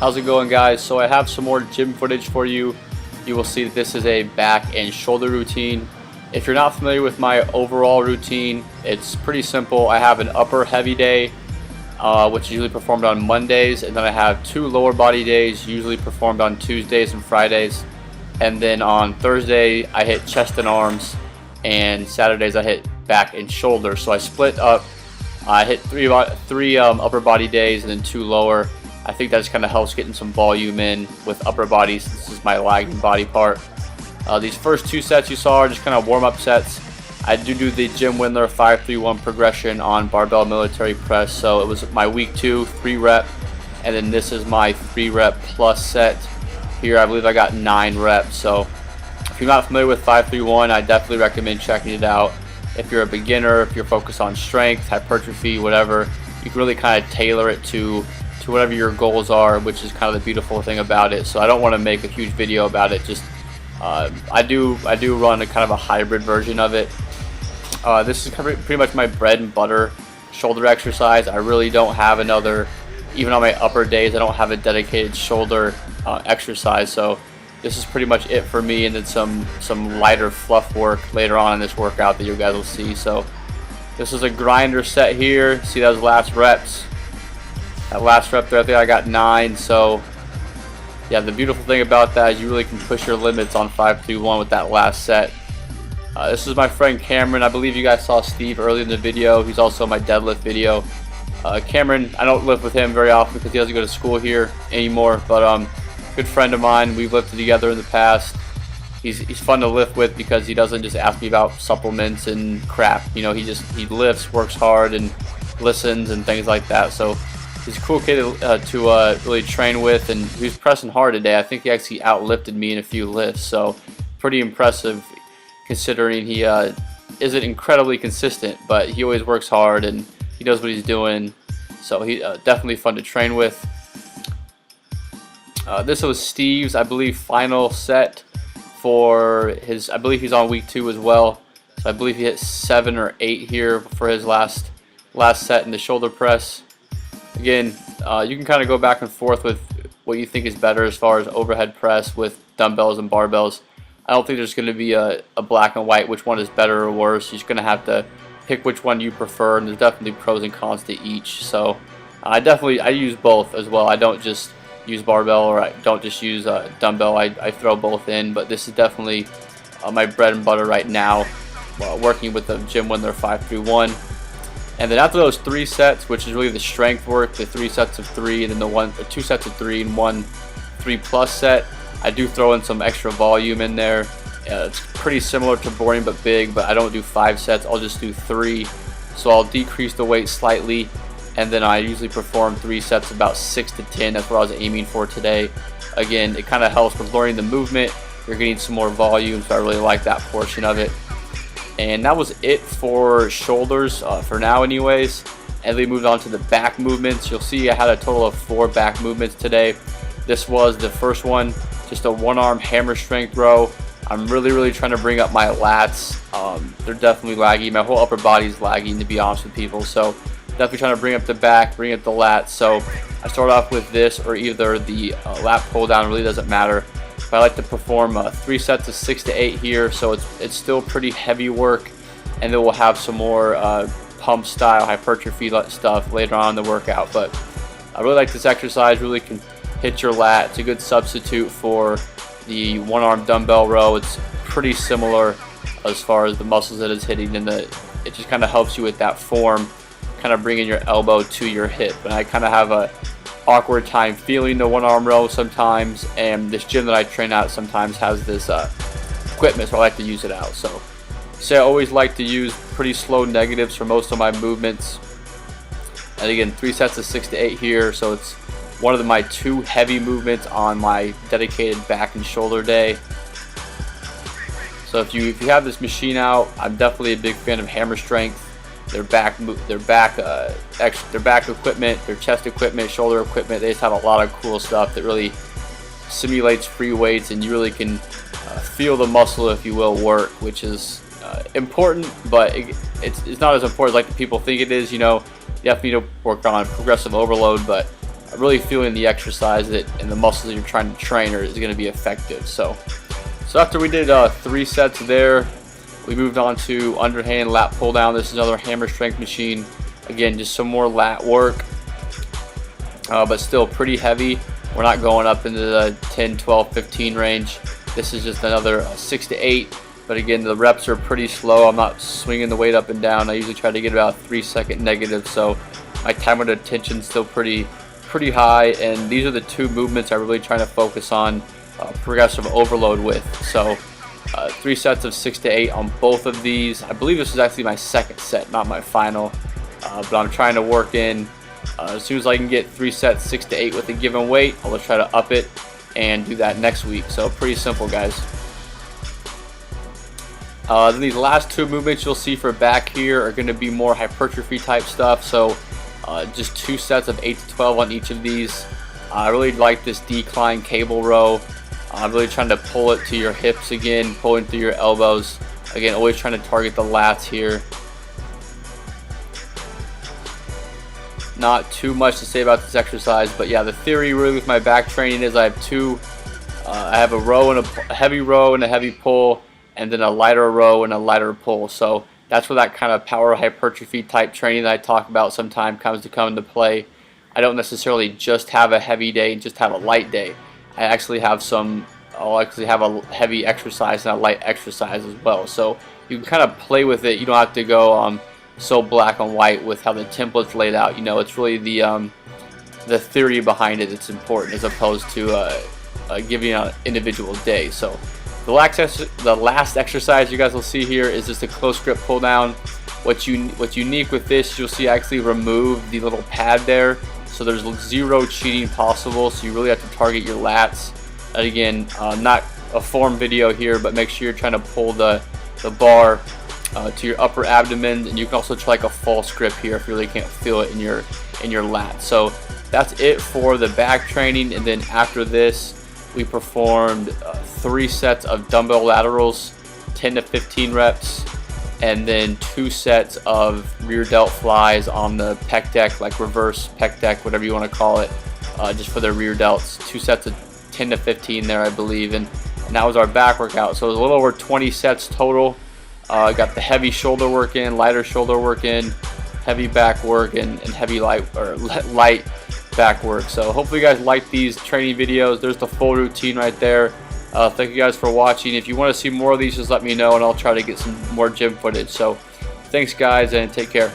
How's it going, guys? So I have some more gym footage for you. You will see that this is a back and shoulder routine. If you're not familiar with my overall routine, it's pretty simple. I have an upper heavy day, which is usually performed on Mondays, and then I have 2 lower body days, usually performed on Tuesdays and Fridays. And then on Thursday, I hit chest and arms, and Saturdays I hit back and shoulder. So I split up. I hit three upper body days and then 2 lower. I think that just kind of helps getting some volume in with upper bodies. This is my lagging body part. These first 2 sets you saw are just kind of warm-up sets. I do the Jim Wendler 5-3-1 progression on barbell military press. So it was my week 2 3 rep, and then this is my 3 rep plus set. Here I believe I got 9 reps. So if you're not familiar with 5-3-1, I definitely recommend checking it out. If you're a beginner, if you're focused on strength, hypertrophy, whatever, you can really kind of tailor it to whatever your goals are, which is kind of the beautiful thing about it. So I don't want to make a huge video about it. Just I do run a kind of a hybrid version of it. This is pretty much my bread and butter shoulder exercise. I really don't have another, even on my upper days, I don't have a dedicated shoulder exercise. So this is pretty much it for me, and then some lighter fluff work later on in this workout that you guys will see. So this is a grinder set here. See those last reps? That last rep there, I think I got 9. So yeah, the beautiful thing about that is you really can push your limits on 5-3-1 with that last set. This is my friend Cameron. I believe you guys saw Steve earlier in the video. He's also in my deadlift video. Cameron, I don't lift with him very often because he doesn't go to school here anymore, but good friend of mine. We've lifted together in the past. He's fun to lift with because he doesn't just ask me about supplements and crap. You know, he lifts, works hard, and listens and things like that. So he's a cool kid to really train with, and he was pressing hard today. I think he actually outlifted me in a few lifts, so pretty impressive considering he isn't incredibly consistent, but he always works hard and he knows what he's doing. So he definitely fun to train with. This was Steve's, I believe, final set for his. I believe he's on week 2 as well. So I believe he hit 7 or 8 here for his last set in the shoulder press. Again, you can kind of go back and forth with what you think is better as far as overhead press with dumbbells and barbells. I don't think there's going to be a black and white which one is better or worse. You're just going to have to pick which one you prefer, and there's definitely pros and cons to each. So I use both as well. I don't just use barbell, or I don't just use dumbbell. I throw both in, but this is definitely my bread and butter right now, working with the Jim Wendler 5-3-1. And then after those 3 sets, which is really the strength work, the 3 sets of 3, and then the 2 sets of 3 and 1 3+ set, I do throw in some extra volume in there. It's pretty similar to boring but big, but I don't do 5 sets. I'll just do 3. So I'll decrease the weight slightly, and then I usually perform 3 sets about 6 to 10. That's what I was aiming for today. Again, it kind of helps with lowering the movement. You're getting some more volume, so I really like that portion of it. And that was it for shoulders for now anyways. And we moved on to the back movements. You'll see I had a total of 4 back movements today. This was the first one, just a 1-arm hammer strength row. I'm really trying to bring up my lats. They're definitely laggy. My whole upper body is lagging, to be honest with people. So definitely trying to bring up the back, bring up the lats. So I start off with this, or either the lat pull down, really doesn't matter. But I like to perform 3 sets of 6 to 8 here, so it's still pretty heavy work, and then we'll have some more pump style hypertrophy stuff later on in the workout. But I really like this exercise. Really can hit your lat. It's a good substitute for the 1-arm dumbbell row. It's pretty similar as far as the muscles that it's hitting, and it just kind of helps you with that form, kind of bringing your elbow to your hip. And I kind of have a awkward time feeling the 1-arm row sometimes, and this gym that I train at sometimes has this equipment, so I like to use it out. So I always like to use pretty slow negatives for most of my movements. And again, 3 sets of 6 to 8 here, so it's one of my 2 heavy movements on my dedicated back and shoulder day. So if you have this machine out, I'm definitely a big fan of hammer strength. Their back equipment, their chest equipment, shoulder equipment. They just have a lot of cool stuff that really simulates free weights, and you really can feel the muscle, if you will, work, which is important, but it's not as important as like the people think it is. You know, you definitely need to work on progressive overload, but really feeling the exercise and the muscles that you're trying to train is going to be effective. So after we did 3 sets there, we moved on to underhand lat pull down. This is another hammer strength machine. Again, just some more lat work, but still pretty heavy. We're not going up into the 10, 12, 15 range. This is just another 6 to 8. But again, the reps are pretty slow. I'm not swinging the weight up and down. I usually try to get about 3-second negative. So my time of attention is still pretty high. And these are the 2 movements I'm really trying to focus on progressive overload with. So 3 sets of 6 to 8 on both of these. I believe this is actually my 2nd set, not my final. But I'm trying to work in as soon as I can get 3 sets 6 to 8 with a given weight. I'll just try to up it and do that next week. So pretty simple, guys. Then these last 2 movements you'll see for back here are going to be more hypertrophy type stuff. So just 2 sets of 8 to 12 on each of these. I really like this decline cable row. I'm really trying to pull it to your hips again, pulling through your elbows. Again, always trying to target the lats here. Not too much to say about this exercise, but yeah, the theory really with my back training is I have a row and a heavy row and a heavy pull, and then a lighter row and a lighter pull. So that's where that kind of power hypertrophy type training that I talk about sometimes comes to come into play. I don't necessarily just have a heavy day and just have a light day. I'll actually have a heavy exercise and a light exercise as well. So you can kind of play with it. You don't have to go so black and white with how the template's laid out. You know, it's really the theory behind it that's important, as opposed to giving an individual day. So the last exercise you guys will see here is just a close grip pull down. What's unique with this, you'll see I actually remove the little pad there, so there's 0 cheating possible. So you really have to target your lats. And again, not a form video here, but make sure you're trying to pull the bar to your upper abdomen, and you can also try like a false grip here if you really can't feel it in your lats. So that's it for the back training. And then after this, we performed 3 sets of dumbbell laterals, 10 to 15 reps, and then 2 sets of rear delt flies on the pec deck, like reverse pec deck, whatever you want to call it, just for the rear delts. 2 sets of 10 to 15 there, I believe, and that was our back workout. So it was a little over 20 sets total. Got the heavy shoulder work in, lighter shoulder work in, heavy back work, and heavy light back work. So hopefully you guys like these training videos. There's the full routine right there. Thank you guys for watching. If you want to see more of these, just let me know and I'll try to get some more gym footage. So thanks guys, and take care.